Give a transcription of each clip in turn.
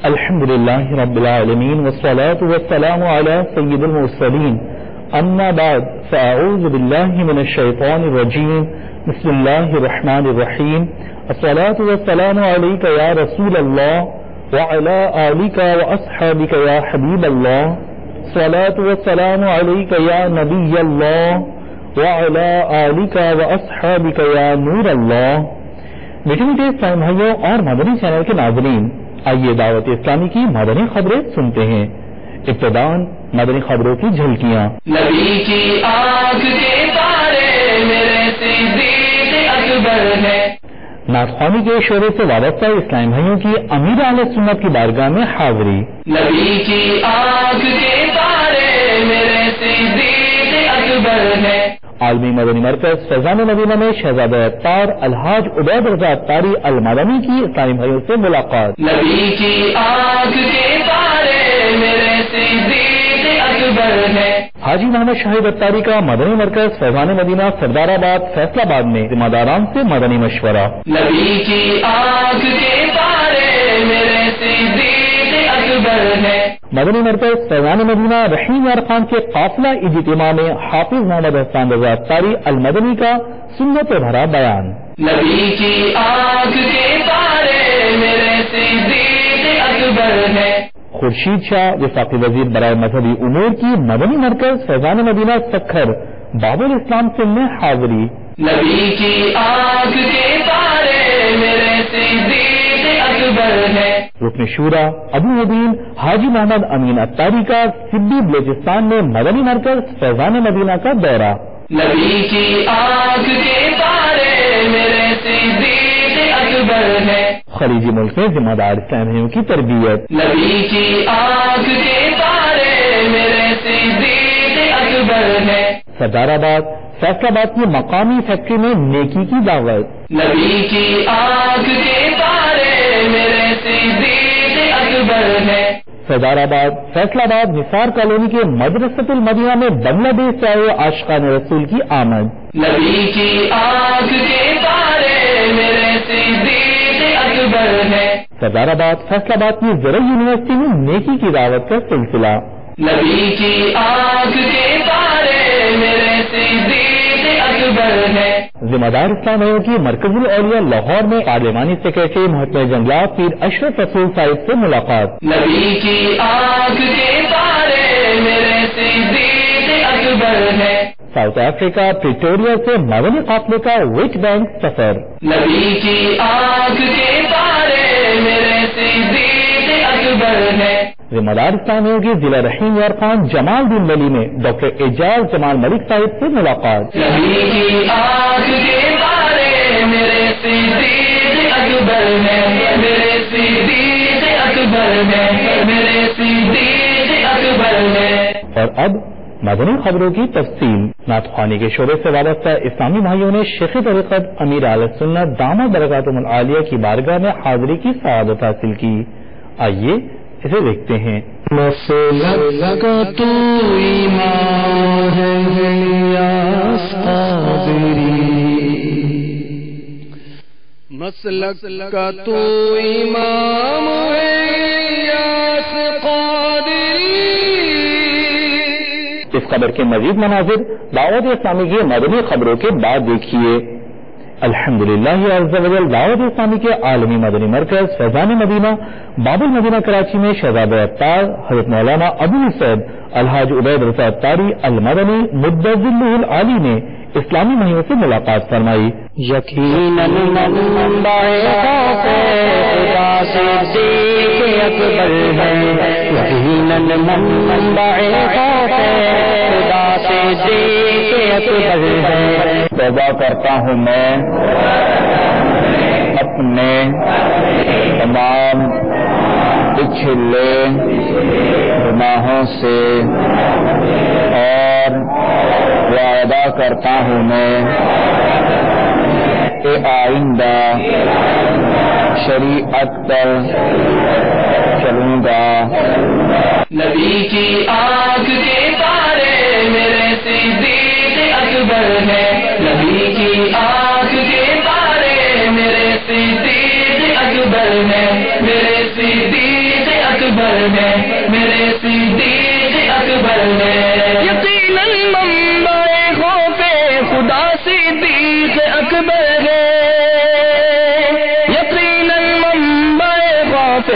الحمد لله رب العالمين والصلاة والسلام على سيد المرسلين أما بعد فأعوذ بالله من الشيطان الرجيم بسم الله الرحمن الرحيم الصلاة والسلام عليك يا رسول الله وعلى آلك وأصحابك يا حبيب الله الصلاة والسلام عليك يا نبي الله وعلى آلك وأصحابك يا نور الله. میٹھے میٹھے اسلام بھائیوں اور مدنی چینل کے ناظرین، آئیے دعوت اسلامی کی مدنی خبریں سنتے ہیں. ابتداءً مدنی خبروں کی جھلکیاں. نبی کی آنکھ کے تارے میرے صدیق اکبر ہے. ناطخوانی کے شعبے سے وابستہ اسلام بھائیوں کی امیر اہل سنت کی بارگاہ میں حاضری. نبی کی آنکھ کے تارے میرے صدیق اکبر ہے. عالمی مدنی مرکز فیضان مدینہ میں شہزادہ اتار الحاج عبید رضا اتاری المدنی کی اسلامی بھائیوں سے ملاقات. نبی کی آنکھ کے تارے میرے صدیق اکبر ہے. حاجی محمد شاہد اتاری کا مدنی مرکز فیضان مدینہ سردار آباد فیصلہ آباد میں ذمہ داران سے مدنی مشورہ. نبی کی آنکھ کے تارے میرے صدیق اکبر ہے. مدنی مرکز فیضان مدینہ رحیم یار خان کے قافلہ اجتماع میں حافظ محمد حسان رضا اتاری المدنی کا سنت بھرا بیان. نبی کی آنکھ کے تارے میرے صدیق اکبر ہے. خورشید شاہ وفاقی وزیر برائے مذہبی امور کی مدنی مرکز فیضان مدینہ سکھر باب الاسلام سے میں حاضری. نبی کی آنکھ کے تارے میرے صدیق اکبر ہے. رکن شورا ابو الدین حاجی محمد امین اتاری کا سبی بلوچستان میں مدنی مرکز فیضان مدینہ کا دورہ. نبی کی آنکھ کے تارے میرے صدیق اکبر ہے. خلیجی ملک میں ذمہ دار اسلامیوں کی تربیت. نبی کی آنکھ کے تارے میرے صدیق اکبر ہے. سردار آباد فیصلہ آباد کی مقامی فیکٹری میں نیکی کی دعوت. نبی کی آنکھ کے تارے میرے صدیق اکبر ہے. سردار آباد فیصلہ آباد نثار کالونی کے مدرسۃ المدینہ میں بنگلہ دیش سے آئے عاشقان رسول کی آمد. نبی کی آنکھ کے تارے میرے صدیق اکبر ہے. سردار آباد فیصلہ آباد کی زرعی یونیورسٹی میں نیکی کی دعوت کا سلسلہ. نبی کی آنکھ کے تارے میرے صدیق اکبر ہے. ذمہ دار اسلامیوں کی مرکز الاولیاء لاہور میں پارلیمانی سیکرٹری محکمہ جنگلات پیر اشرف رسول صاحب سے ملاقات. نبی کی آنکھ کے تارے میرے صدیق اکبر ہے. ساؤتھ افریقہ پریٹوریا سے مدنی قافلے کا ویٹ بینک سفر. نبی کی آنکھ کے تارے میرے صدیق اکبر ہے. ذمہ دار اسلامیوں کی ضلع رحیم یار خان جمال دین ولی میں ڈاکٹر اعجاز جمال ملک صاحب سے ملاقات. نبی کی آنکھ کے تارے میرے صدیق اکبر ہے. میرے صدیق اکبر ہے. میرے صدیق اکبر ہے. اور اب مدنی خبروں کی تفصیل. ناطخوانی کے شعبے سے وابستہ اسلامی بھائیوں نے شیخ طریقت امیر اہل سنت دامت برکاتہم العالیہ کی بارگاہ میں حاضری کی سعادت حاصل کی. آئیے اسے دیکھتے ہیں. مسلک کا تو ایمان ہے یا صابری، مسلک کا تو امام ہے یا قادری. اس خبر کے مزید مناظر دعوت اسلامی کی مدنی خبروں کے بعد دیکھیے. الحمدللہ عز و جل دعوت اسلامی کے عالمی مدنی مرکز فیضان مدینہ باب المدینہ کراچی میں شہزادہ اتار حضرت مولانا ابو الفید الحاج عبید رضا اتاری المدنی مدظلہ العالی نے اسلامی بھائیوں سے ملاقات فرمائی. یقیناً منبع خوف خدا صدیق اکبر ہے. یقیناً منبع خوف خدا صدیق اکبر ہے. توبہ کرتا ہوں میں اپنے تمام پچھلے گناہوں سے اور وعدہ کرتا ہوں میں کہ آئندہ شریعت پر چلوں گا. نبی کی آنکھ کے تارے میرے صدیق اکبر ہے. نبی کی آنکھ کے تارے میرے صدیق اکبر ہے. میرے صدیق اکبر میں میرے صدیق اکبر میں یقیناً منبع خوف خدا صدیق اکبر ہے یقیناً منبع خوف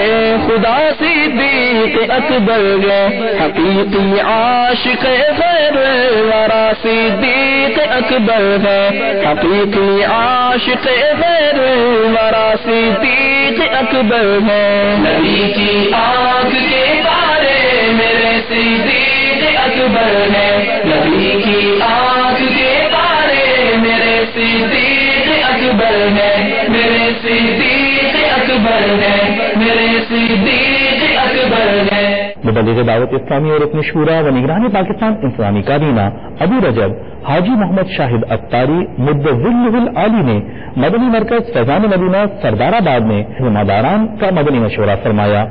خدا صدیق اکبر ہے حقیقی عاشق خیر الورا صدیق اکبر ہے حقیقی عاشق خیر الورا صدیق اکبر ہے نبی کی آنکھ کے تارے میرے صدیق اکبر ہے نبی کی آنکھ کے تارے میرے صدیق اکبر ہے میرے صدیق اکبر ہے میرے صدیق اکبر ہے مبلغ دعوت اسلامی اور رکن شورا و نگران پاکستان انسانی کابینہ ابو رجب حاجی محمد شاہد اختاری مدظلہ العالی نے مدنی مرکز فیضان مدینہ سردار آباد میں ذمہ داران کا مدنی مشورہ فرمایا.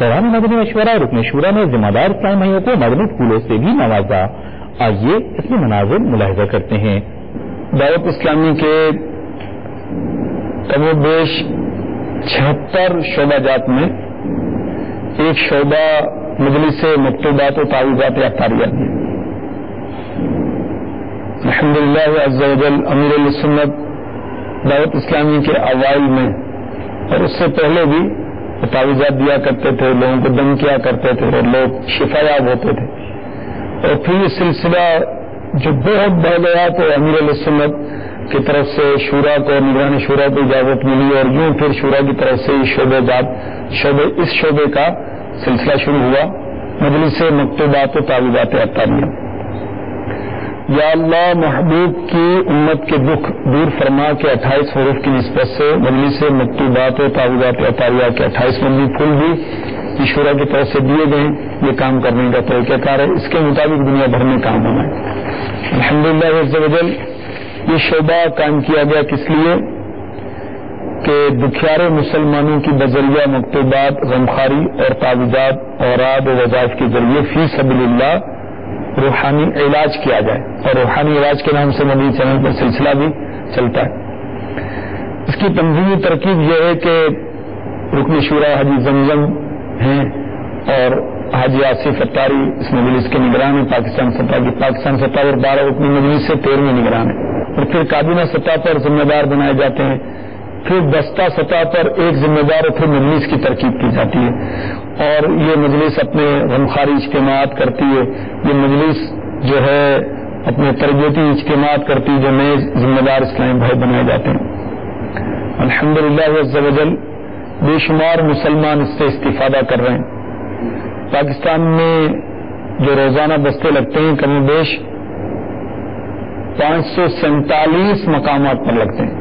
دوران مدنی مشورہ رکن شورا نے ذمہ دار اسلام بھائیوں کو مدنی پھولوں سے بھی نوازا. آئیے اس میں مناظر ملاحظہ کرتے ہیں. دعوت اسلامی کے کم و بیش 76 شعبہ جات میں ایک شعبہ مجلس مکتوبات و تعویذات اختاریات ہے. الحمدللہ عز و جل امیر السنت دعوت اسلامی کے اوائل میں اور اس سے پہلے بھی تعویذات دیا کرتے تھے, لوگوں کو دم کیا کرتے تھے اور لوگ شفا یاب ہوتے تھے. اور پھر یہ سلسلہ جو بہت بڑھ گیا تو امیر السنت کی طرف سے شورا کو نگران شورا کو اجازت ملی اور یوں پھر شورا کی طرف سے اس شعبے کا سلسلہ شروع ہوا مجلس مکتوبات و تعویذات اختاریہ. یا اللہ محبوب کی امت کے دکھ دور فرما کے 28 حروف کی نسبت سے مجلس مکتوبات و تعویذات اختاریہ کے 28 مدنی پھول بھی شورا کی طرف سے دیے گئے. یہ کام کرنے کا طریقہ کار ہے, اس کے مطابق دنیا بھر میں کام ہونا ہے. الحمدللہ عز و جل یہ شعبہ قائم کیا گیا کس لیے کہ دکھیارے مسلمانوں کی بذریعہ مکتوبات, غمخاری اور تعویذات اوراد و وظائف کے ذریعے فی سبیل اللہ روحانی علاج کیا جائے. اور روحانی علاج کے نام سے مدنی چینل پر سلسلہ بھی چلتا ہے. اس کی تنظیمی ترکیب یہ ہے کہ رکن شورا حاجی زمزم ہیں اور حاجی آصف اختاری اس مجلس کے نگران ہیں. پاکستان سطح پر 12 رکن مجلس سے 13 نگران ہیں. اور پھر کابینہ سطح پر ذمہ دار بنائے جاتے ہیں. پھر دستہ سطح پر ایک ذمہ دار اور پھر مجلس کی ترکیب کی جاتی ہے. اور یہ مجلس اپنے غمخاری اجتماعات کرتی ہے. یہ مجلس جو ہے اپنے تربیتی اجتماعات کرتی ہے جو نئے ذمہ دار اسلامی بھائی بنائے جاتے ہیں. الحمدللہ عز و جل بے شمار مسلمان اس سے استفادہ کر رہے ہیں. پاکستان میں جو روزانہ بستے لگتے ہیں کم و بیش 547 مقامات پر لگتے ہیں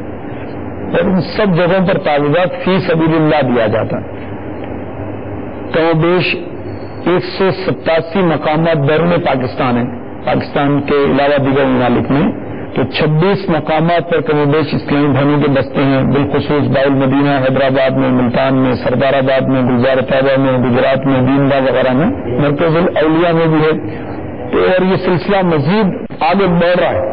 اور ان سب جگہوں پر تعویذات فی سبیل اللہ دیا جاتا ہے. کم و بیش 187 مقامات بیرون پاکستان ہیں. پاکستان کے علاوہ دیگر ممالک میں تو 26 مقامات پر کم و بیش اسلامی بھائیوں کے بستے ہیں. بالخصوص باول مدینہ, حیدرآباد میں, ملتان میں, سردار آباد میں, گلزار طیبہ میں, گجرات میں, دیندا وغیرہ میں, مرکز الاولیاء میں بھی ہے. اور یہ سلسلہ مزید آگے بڑھ رہا ہے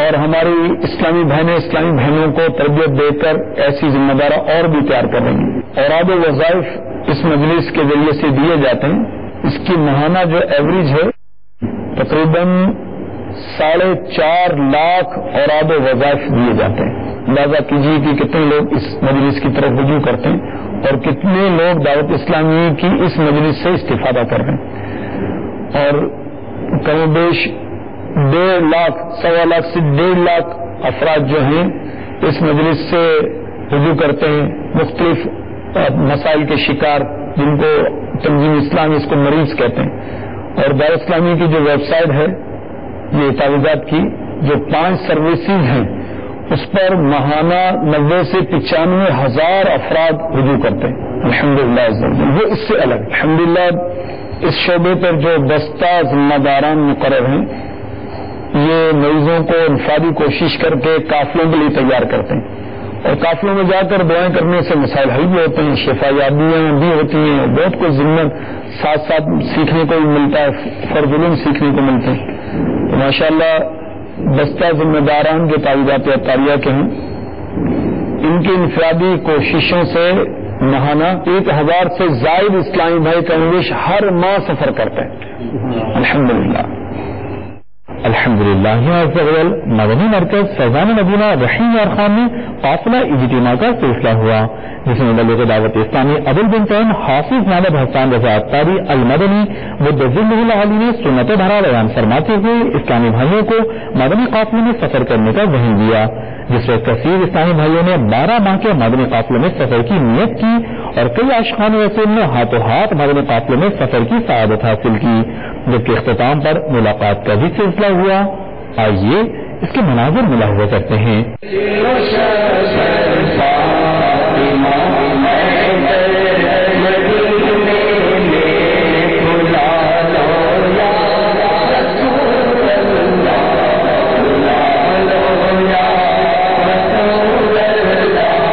اور ہماری اسلامی بہنوں کو تربیت دے کر ایسی ذمہ داری اور بھی تیار کر رہی ہیں. اوراد و وظائف اس مجلس کے ذریعے سے دیے جاتے ہیں. اس کی ماہانہ جو ایوریج ہے تقریباً 4.5 لاکھ اوراد و وظائف دیے جاتے ہیں. اندازہ کیجیے کہ کتنے لوگ اس مجلس کی طرف رجوع کرتے ہیں اور کتنے لوگ دعوت اسلامی کی اس مجلس سے استفادہ کر رہے ہیں. اور کم و بیش 1.5 لاکھ, 1.25 لاکھ سے 1.5 لاکھ افراد جو ہیں اس مجلس سے رجوع کرتے ہیں. مختلف مسائل کے شکار جن کو تنظیم اسلامی اس کو مریض کہتے ہیں. اور دعوت اسلامی کی جو ویب سائٹ ہے یہ تعویذات کی جو 5 سروسز ہیں اس پر ماہانہ 90 سے 95 ہزار افراد رجوع کرتے ہیں. الحمدللہ وہ اس سے الگ. الحمدللہ اس شعبے پر جو دستہ ذمہ داران مقرر ہیں یہ مریضوں کو انفرادی کوشش کر کے قافلوں کے لیے تیار کرتے ہیں اور قافلوں میں جا کر دعائیں کرنے سے مسائل حل بھی ہوتے ہیں, شفا یابیاں بھی ہوتی ہیں, بہت کچھ ذمہ ساتھ ساتھ سیکھنے کو بھی ملتا ہے, فرض علوم سیکھنے کو ملتے ہیں. تو ماشاءاللہ دستہ ذمہ داران جو تعویذات اختاریہ کے ہیں ان کی انفرادی کوششوں سے ماہانہ 1000 سے زائد اسلامی بھائی کمویش ہر ماہ سفر کرتے ہیں الحمدللہ. الحمدللہ. مدنی مرکز فیضان مدینہ رحیم یار خان میں قافلہ اجتماع کا سلسلہ ہوا، جس میں مبلغ دعوت اسلامی ابو البنتین حافظ محمد حسان رضا عطاری المدنی مدظم العالی نے سنت بھرا بیان فرماتے ہوئے اسلامی بھائیوں کو مدنی قافلے میں سفر کرنے کا ذہن دیا، جس میں کثیر اسلامی بھائیوں نے 12 ماہ کے مدنی قافلے میں سفر کی نیت کی اور کئی عاشقان رسول نے ہاتھوں ہاتھ مدنی قافلے میں سفر کی سعادت حاصل کی، جبکہ اختتام پر ملاقات کا بھی سلسلہ ہوا. آئیے اس کے مناظر ملاحظہ کرتے ہیں.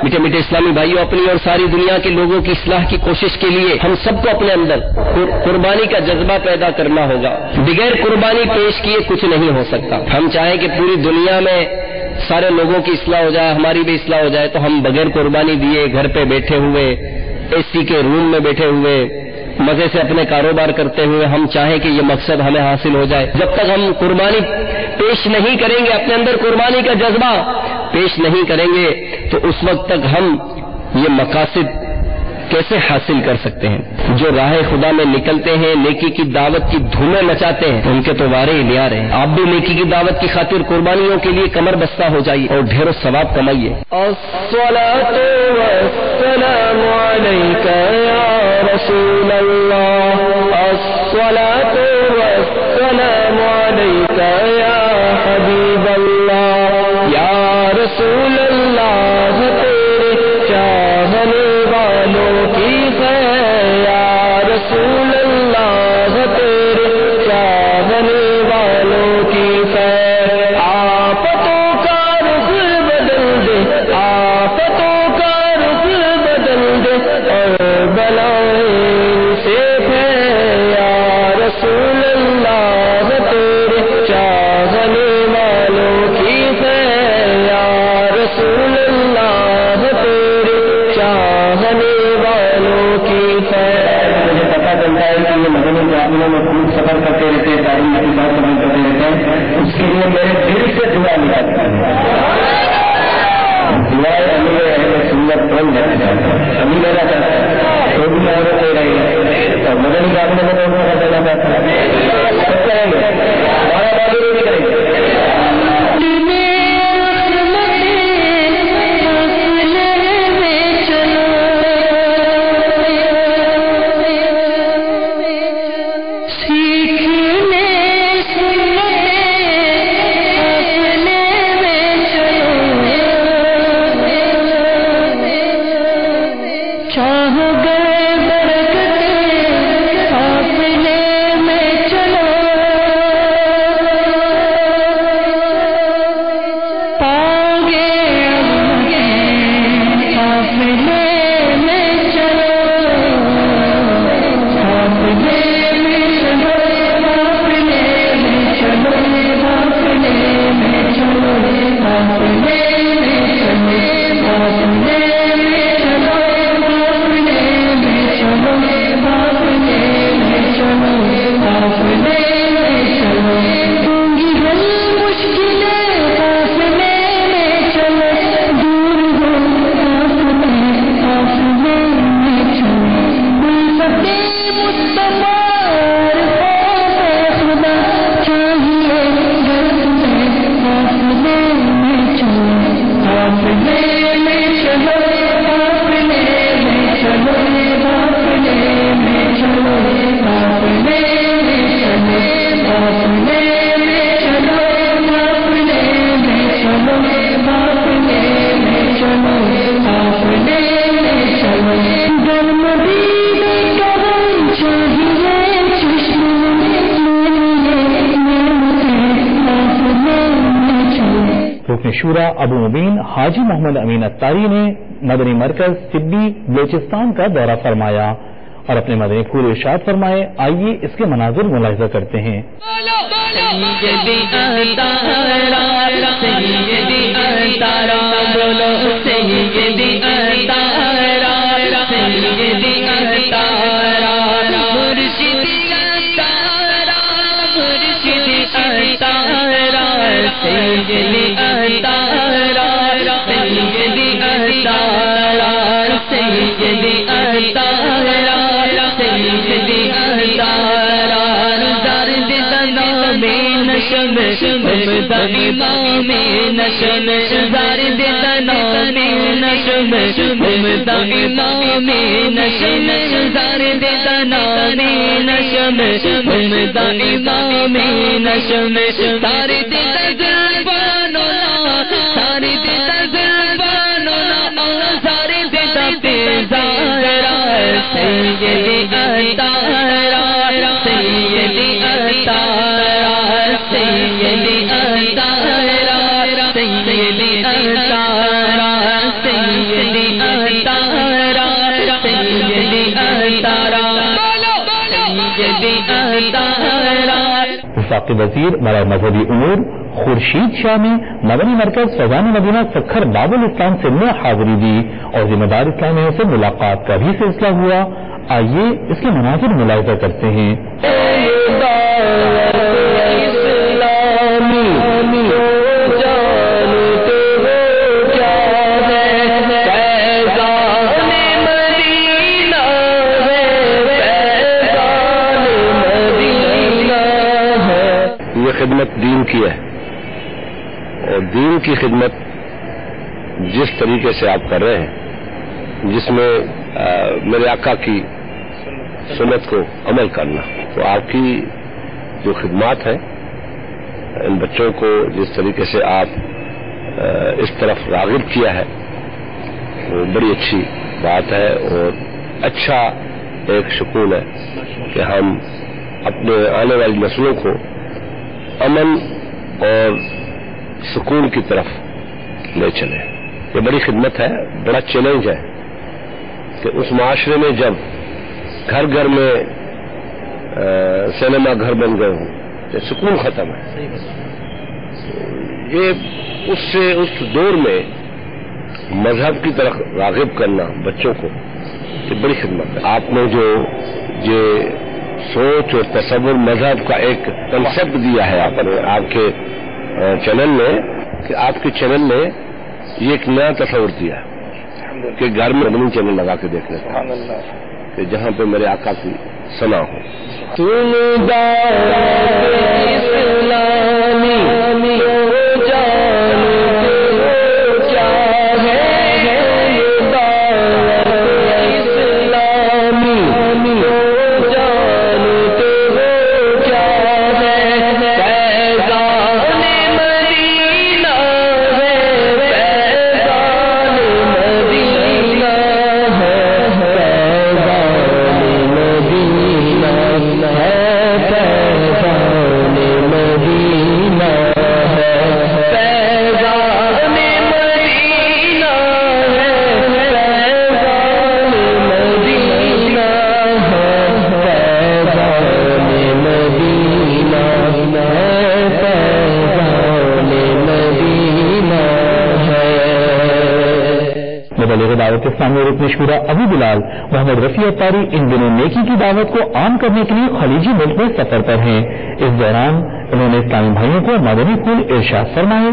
میٹھے میٹھے اسلامی بھائیوں، اپنی اور ساری دنیا کے لوگوں کی اصلاح کی کوشش کے لیے ہم سب کو اپنے اندر قربانی کا جذبہ پیدا کرنا ہوگا. بغیر قربانی پیش کیے کچھ نہیں ہو سکتا. ہم چاہیں کہ پوری دنیا میں سارے لوگوں کی اصلاح ہو جائے، ہماری بھی اصلاح ہو جائے، تو ہم بغیر قربانی دیے گھر پہ بیٹھے ہوئے، اے سی کے روم میں بیٹھے ہوئے، مزے سے اپنے کاروبار کرتے ہوئے ہم چاہیں کہ یہ مقصد ہمیں حاصل ہو جائے، جب تک ہم قربانی پیش نہیں کریں گے، اپنے اندر قربانی کا جذبہ پیش نہیں کریں گے، تو اس وقت تک ہم یہ مقاصد کیسے حاصل کر سکتے ہیں؟ جو راہ خدا میں نکلتے ہیں، نیکی کی دعوت کی دھومیں مچاتے ہیں، ان کے تو وارے ہی لیا رہے ہیں. آپ بھی نیکی کی دعوت کی خاطر قربانیوں کے لیے کمر بستہ ہو جائیے اور ڈھیروں ثواب کمائیے. الصلاۃ والسلام علیک یا رسول اللہ، الصلاۃ والسلام علیک یا حبیب اللہ، یا رسول اللہ تیرے چاہنے والوں کی خیر، یا رسول اللہ تیرے چاہنے والوں کی خیر. آفتوں کا رخ بدل دے، آفتوں کا رخ بدل دے اور بلائیں سے پھیر، یا رسول اللہ تیرے چاہنے والوں کی خیر، یا رسول اللہ تیرے چاہنے والوں کی خیر. مجھے پتا چلتا ہے کہ یہ مدنی معاملوں میں خوب سفر کرتے رہتے ہیں، تعلیم کی بات کرتے رہتے ہیں، اس کے لیے میرے دل سے دعا نکالتا ہے. دعائیں امیر اہل سنت کون کرنا چاہتا ہے؟ امیر لینا چاہتا ہے تو بھی عورت لے رہی ہے، اور مدنی معاملے میں تو ان کو دینا چاہتا ہے. سب کریں گے، ہمارا بازی نہیں کریں گے. شورا ابو مبین حاجی محمد امین اتاری نے مدنی مرکز طبی بلوچستان کا دورہ فرمایا اور اپنے مدنی پھول ارشاد فرمائے. آئیے اس کے مناظر ملاحظہ کرتے ہیں. سیدی ممتا امام نشم زار دیتا نام نشم ممتا امام نشم زار دیتا نام نشم ممتا امام نشم سارے دیتا زلفانونا سارے دیتا زلفانونا سارے دیتا پیزارا سیدی اتارا سیدی اتارا سیدی اتارا سیدی اتارا سیدی اتارا سیدی اتارا سیدی اتارا وفاقی وزیر برائے مذہبی امور خورشید شاہ نے مدنی مرکز فیضان مدینہ سکھر باب الاسلام سے میں حاضری دی اور ذمہ دار اسلامیوں سے ملاقات کا بھی سلسلہ ہوا. آئیے اس کے مناظر ملاحظہ کرتے ہیں. یہ خدمت دین کی ہے اور دین کی خدمت جس طریقے سے آپ کر رہے ہیں جس میں میرے آقا کی سنت کو عمل کرنا تو آپ کی جو خدمات ہیں ان بچوں کو جس طریقے سے آپ اس طرف راغب کیا ہے وہ بڑی اچھی بات ہے اور اچھا ایک سکون ہے کہ ہم اپنے آنے والی نسلوں کو امن اور سکون کی طرف لے چلیں. یہ بڑی خدمت ہے, بڑا چیلنج ہے کہ اس معاشرے میں جب گھر گھر میں سینما گھر بن گئے ہوں تو سکون ختم ہے. یہ اس دور میں مذہب کی طرف راغب کرنا بچوں کو یہ بڑی خدمت ہے. آپ نے جو یہ سوچ اور تصور مذہب کا ایک کنسپٹ دیا ہے آپ کے چینل میں کہ آپ کے چینل نے یہ ایک نیا تصور دیا کہ گھر میں مدنی چینل لگا کے دیکھنے کا کہ جہاں پہ میرے آقا کی ثنا ہو. اسلامی رکن شورا ابو بلال محمد رفیع اتاری ان دنوں نیکی کی دعوت کو عام کرنے کے لیے خلیجی ملک میں سفر پر ہیں. اس دوران انہوں نے اسلامی بھائیوں کو مدنی پھول ارشاد فرمائے.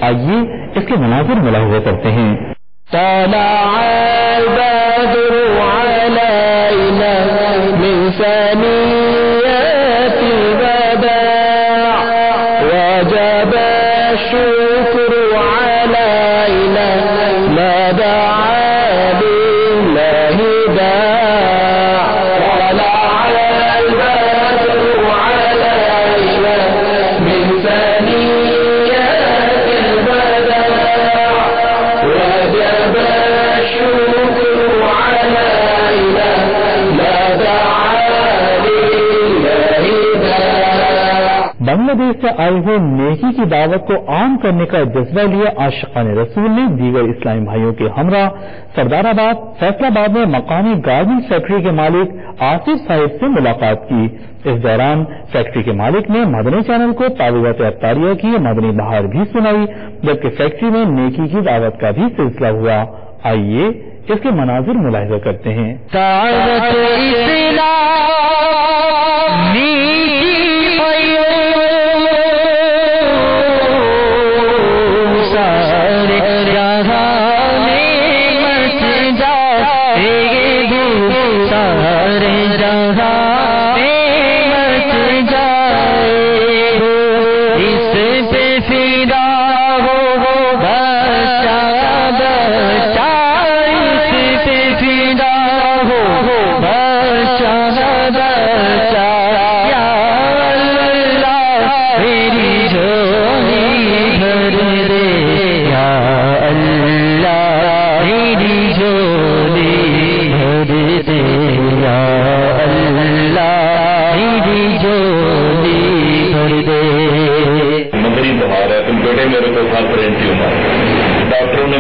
آئیے اس کے مناظر ملاحظہ کرتے ہیں. بنگلہ دیش سے آئے ہوئے نیکی کی دعوت کو عام کرنے کا جذبہ لیے عاشقان رسول نے دیگر اسلامی بھائیوں کے ہمراہ سردار آباد فیصلہ آباد میں مقامی گارمنٹ فیکٹری کے مالک آصف صاحب سے ملاقات کی. اس دوران فیکٹری کے مالک نے مدنی چینل کو تعویذات اطاریہ کی مدنی بہار بھی سنائی جبکہ فیکٹری میں نیکی کی دعوت کا بھی سلسلہ ہوا. آئیے اس کے مناظر ملاحظہ کرتے ہیں.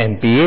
MPA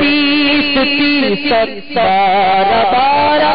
30 12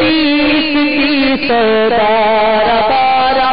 30 12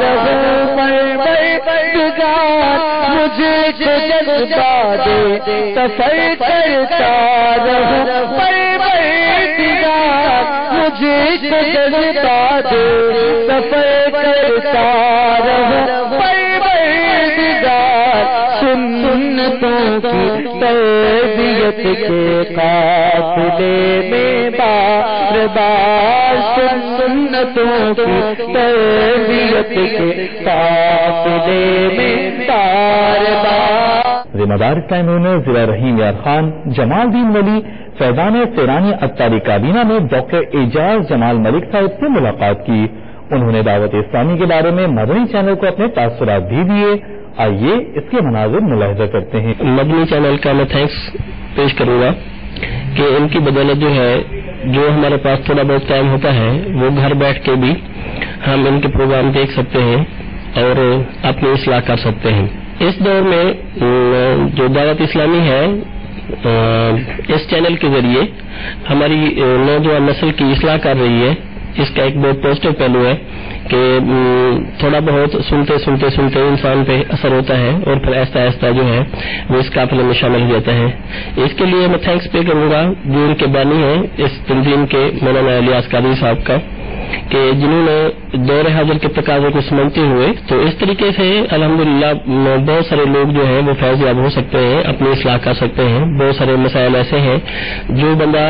رہوں پروردگار مجھے کو جذبہ دے سفر کرتا رہوں پروردگار مجھے کو جذبہ دے سفر کرتا رہوں پروردگار سنتوں کی تربیت کے قافلے میں بار بار سنتوں کی تربیت کے قافلے میں بار بار ذمہ دار اسلامی ضلع رحیم یار خان جمال دین ولی فیضان سیرانی اتاری کابینہ نے ڈاکٹر اعجاز جمال ملک صاحب سے ملاقات کی. انہوں نے دعوت اسلامی کے بارے میں مدنی چینل کو اپنے تاثرات بھی دیے. آئیے اس کے مناظر ملاحظہ کرتے ہیں. مدنی چینل کا میں تھینکس پیش کروں گا کہ ان کی بدولت جو ہے جو ہمارے پاس تھوڑا بہت ٹائم ہوتا ہے وہ گھر بیٹھ کے بھی ہم ان کے پروگرام دیکھ سکتے ہیں اور اپنی اصلاح کر سکتے ہیں. اس دور میں جو دعوت اسلامی ہے اس چینل کے ذریعے ہماری نوجوان نسل کی اصلاح کر رہی ہے. اس کا ایک بہت پازیٹیو پہلو ہے کہ تھوڑا بہت سنتے انسان پہ اثر ہوتا ہے اور پھر آہستہ آہستہ جو ہے وہ اس قافلے میں شامل ہو جاتا ہے. اس کے لیے میں تھینکس پے کروں گا جو ان کے بانی ہیں اس تنظیم کے مولانا الیاس قادری صاحب کا کہ جنہوں نے دور حاضر کے تقاضے کو سمجھتے ہوئے تو اس طریقے سے الحمدللہ بہت سارے لوگ جو ہیں وہ فیض یاب ہو سکتے ہیں, اپنی اصلاح کر سکتے ہیں. بہت سارے مسائل ایسے ہیں جو بندہ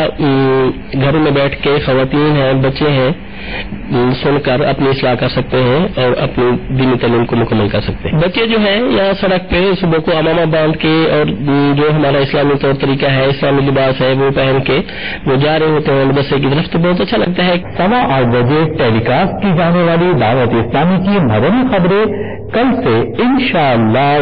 گھروں میں بیٹھ کے خواتین ہیں بچے ہیں سن کر اپنی اصلاح کر سکتے ہیں اور اپنی دینی تعلیم کو مکمل کر سکتے ہیں. بچے جو ہیں یہاں سڑک پہ صبح کو امامہ باندھ کے اور جو ہمارا اسلامی طور طریقہ ہے اسلامی لباس ہے وہ پہن کے وہ جا رہے ہوتے ہیں مدرسے کی طرف, تو بہت اچھا لگتا ہے. 8:15 بجے ٹیلی کاسٹ کی جانے والی دعوت اسلامی کی مدنی خبریں کل سے انشاءاللہ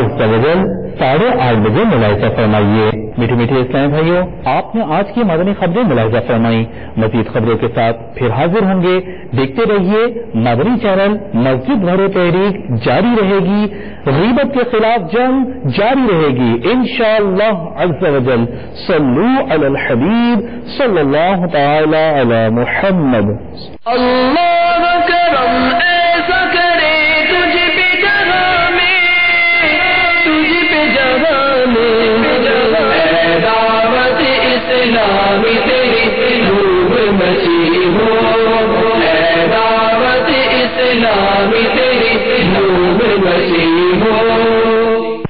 8:30 بجے ملاحظہ فرمائیے. میٹھے میٹھے اسلام بھائیوں, آپ نے آج کی مدنی خبریں ملاحظہ فرمائی. مزید خبروں کے ساتھ پھر حاضر ہوں گے. دیکھتے رہیے مدنی چینل. مسجد بھرو تحریک جاری رہے گی, غیبت کے خلاف جنگ جاری رہے گی انشاءاللہ عز و جل. صلو علی الحبیب صلی اللہ تعالی علی محمد. اللہ کرم ایسا کرے تجھ پہ جہاں میں دعوت اسلامی تیری دھوم مچی ہو, دعوت اسلامی تیری دھوم مچی ہو.